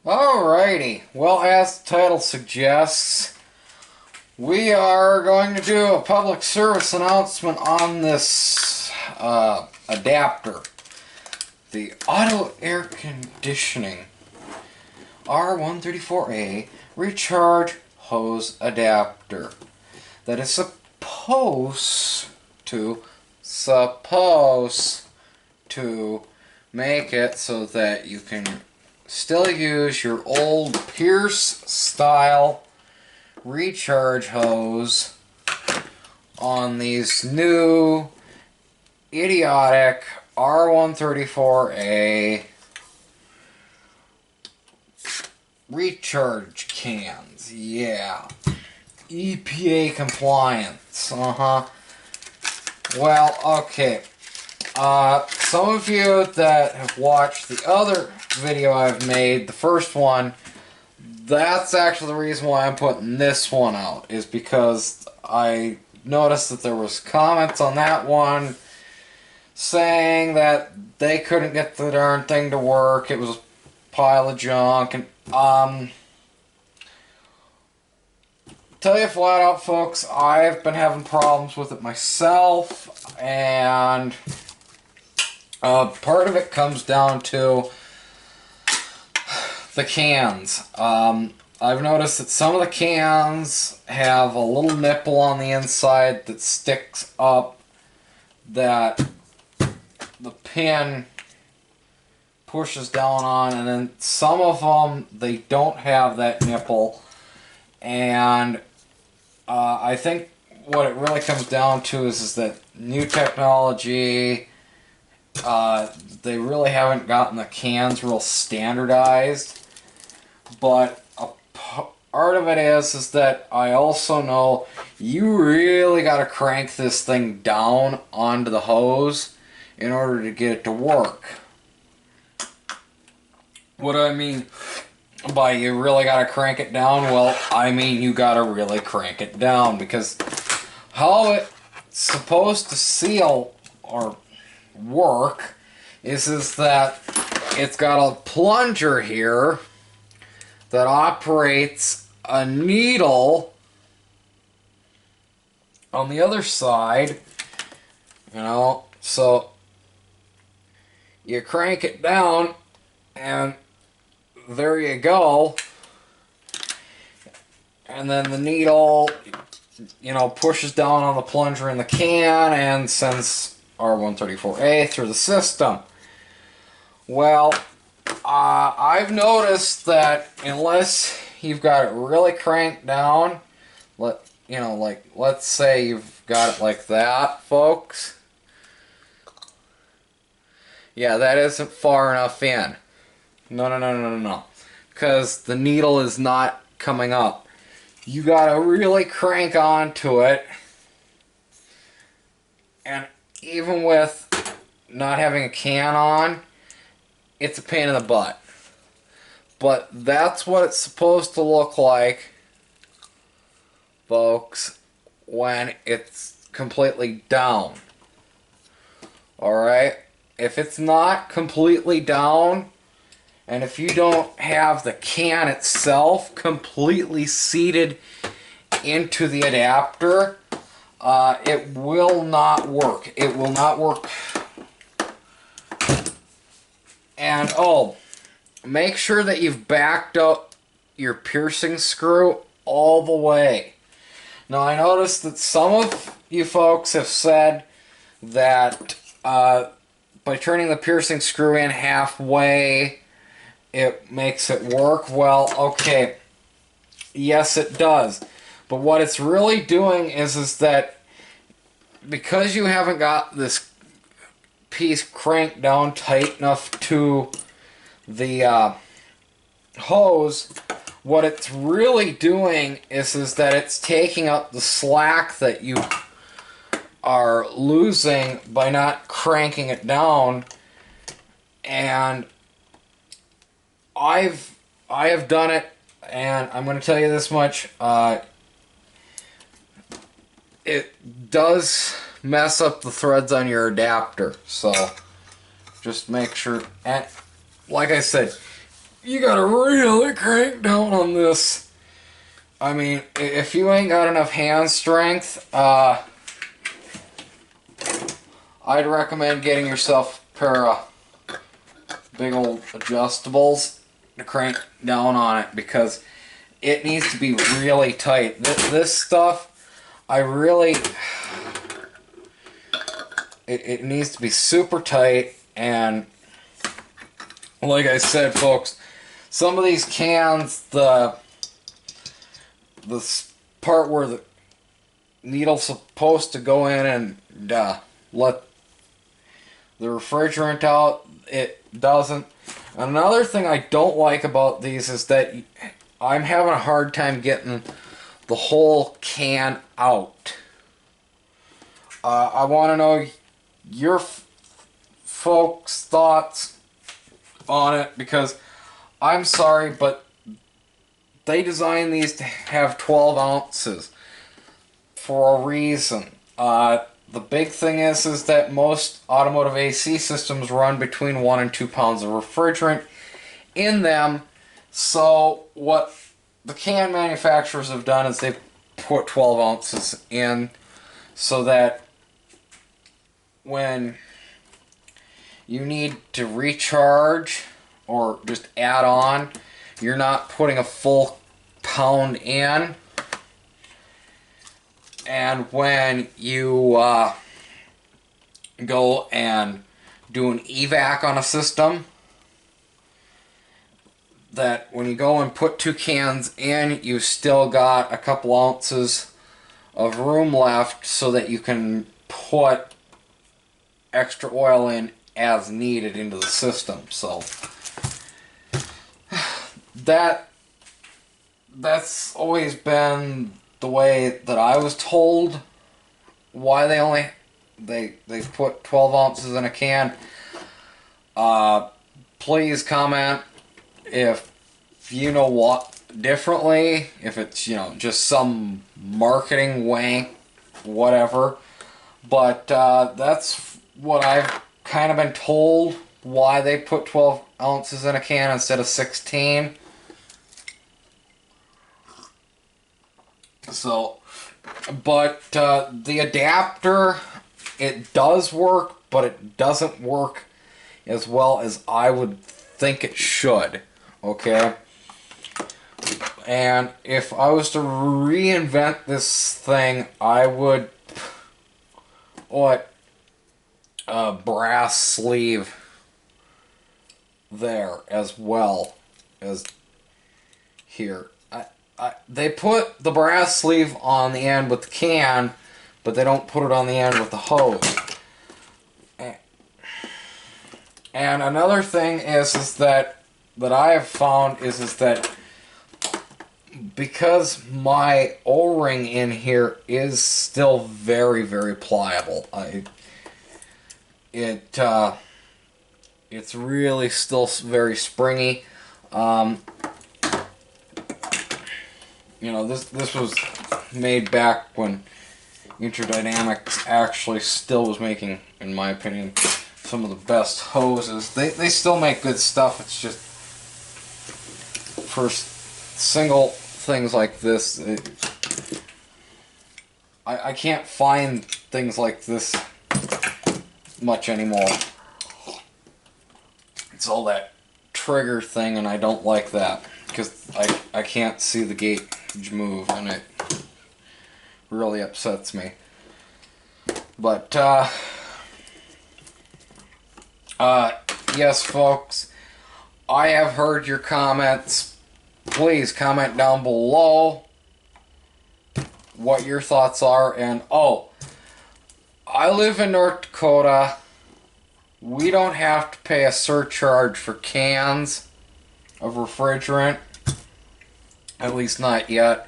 Alrighty, well, as the title suggests, we are going to do a public service announcement on this adapter. The auto air conditioning R134a recharge hose adapter that is supposed to make it so that you can still use your old Pierce style recharge hose on these new idiotic R134a recharge cans. Yeah. EPA compliance. Well, okay. Some of you that have watched the other video I've made, the first one, that's actually the reason why I'm putting this one out, is because I noticed that there was comments on that one saying that they couldn't get the darn thing to work, it was a pile of junk, and tell you flat out, folks, I've been having problems with it myself, and part of it comes down to the cans. I've noticed that some of the cans have a little nipple on the inside that sticks up that the pin pushes down on, and then some of them, they don't have that nipple, and I think what it really comes down to is that new technology, they really haven't gotten the cans real standardized, but a part of it is that I also know you really got to crank this thing down onto the hose in order to get it to work. What do I mean by you really got to crank it down? Well, I mean you got to really crank it down, because how it's supposed to seal or work is that it's got a plunger here that operates a needle on the other side, so you crank it down and there you go, and then the needle pushes down on the plunger in the can and sends R134a through the system. Well, I've noticed that unless you've got it really cranked down, let's say you've got it like that, folks. Yeah, that isn't far enough in. No. Because the needle is not coming up. You gotta really crank onto it. And even with not having a can on, it's a pain in the butt. But that's what it's supposed to look like, folks, when it's completely down. Alright? If it's not completely down, and if you don't have the can itself completely seated into the adapter, it will not work. It will not work. And make sure that you've backed up your piercing screw all the way. Now, I noticed that some of you folks have said that by turning the piercing screw in halfway, it makes it work. Well, okay, yes it does. But what it's really doing is that because you haven't got this piece cranked down tight enough to the hose, what it's really doing is that it's taking up the slack that you are losing by not cranking it down. And I have done it, and I'm going to tell you this much, it does mess up the threads on your adapter, so just make sure. And like I said, you gotta really crank down on this. I mean, if you ain't got enough hand strength, I'd recommend getting yourself a pair of big old adjustables to crank down on it, because it needs to be really tight. This stuff, it needs to be super tight. And like I said, folks, some of these cans, the part where the needle's supposed to go in and let the refrigerant out, it doesn't. Another thing I don't like about these is that I'm having a hard time getting the whole can out. I want to know your folks' thoughts on it, because I'm sorry, but they designed these to have 12 ounces for a reason. The big thing is that most automotive AC systems run between 1 and 2 pounds of refrigerant in them. So what the can manufacturers have done is they've put 12 ounces in, so that when you need to recharge or just add on, you're not putting a full pound in. And when you go and do an evac on a system, that when you go and put 2 cans in, you've still got a couple ounces of room left, so that you can put extra oil in as needed into the system. So that's always been the way that I was told why they put 12 ounces in a can. Please comment if you know what differently, if it's, you know, just some marketing wank, whatever. But that's what I've kind of been told, why they put 12 ounces in a can instead of 16. So, but the adapter, it does work, but it doesn't work as well as I would think it should. Okay? And if I was to reinvent this thing, I would put a brass sleeve there as well as here. They put the brass sleeve on the end with the can, but they don't put it on the end with the hose. And another thing is that I have found is that because my O-ring in here is still very, very pliable, it's really still very springy. You know, this was made back when Interdynamics actually still was making, in my opinion, some of the best hoses. They still make good stuff. It's just for single things like this, I can't find things like this much anymore. It's all that trigger thing, and I don't like that, because I can't see the gauge move, and it really upsets me. But yes, folks, I have heard your comments. Please comment down below what your thoughts are. And oh, I live in North Dakota. We don't have to pay a surcharge for cans of refrigerant. At least not yet.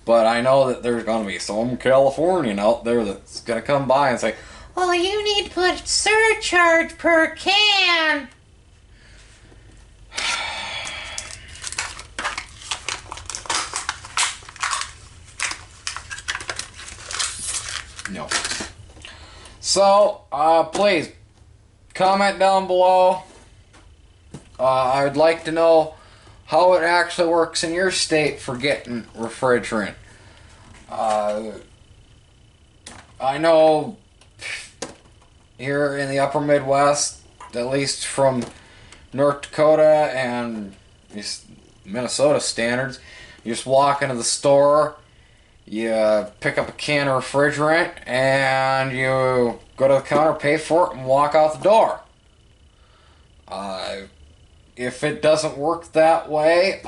But I know that there's going to be some Californian out there that's going to come by and say, well, you need to put surcharge per can. No. So, please, comment down below. I would like to know how it actually works in your state for getting refrigerant. I know here in the upper Midwest, at least from North Dakota and Minnesota standards, you just walk into the store, you pick up a can of refrigerant, and you go to the counter, pay for it, and walk out the door. If it doesn't work that way,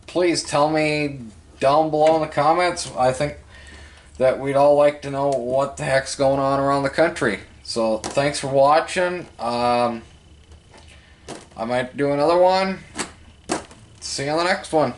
please tell me down below in the comments. I think that we'd all like to know what the heck's going on around the country. So thanks for watching. I might do another one. See you on the next one.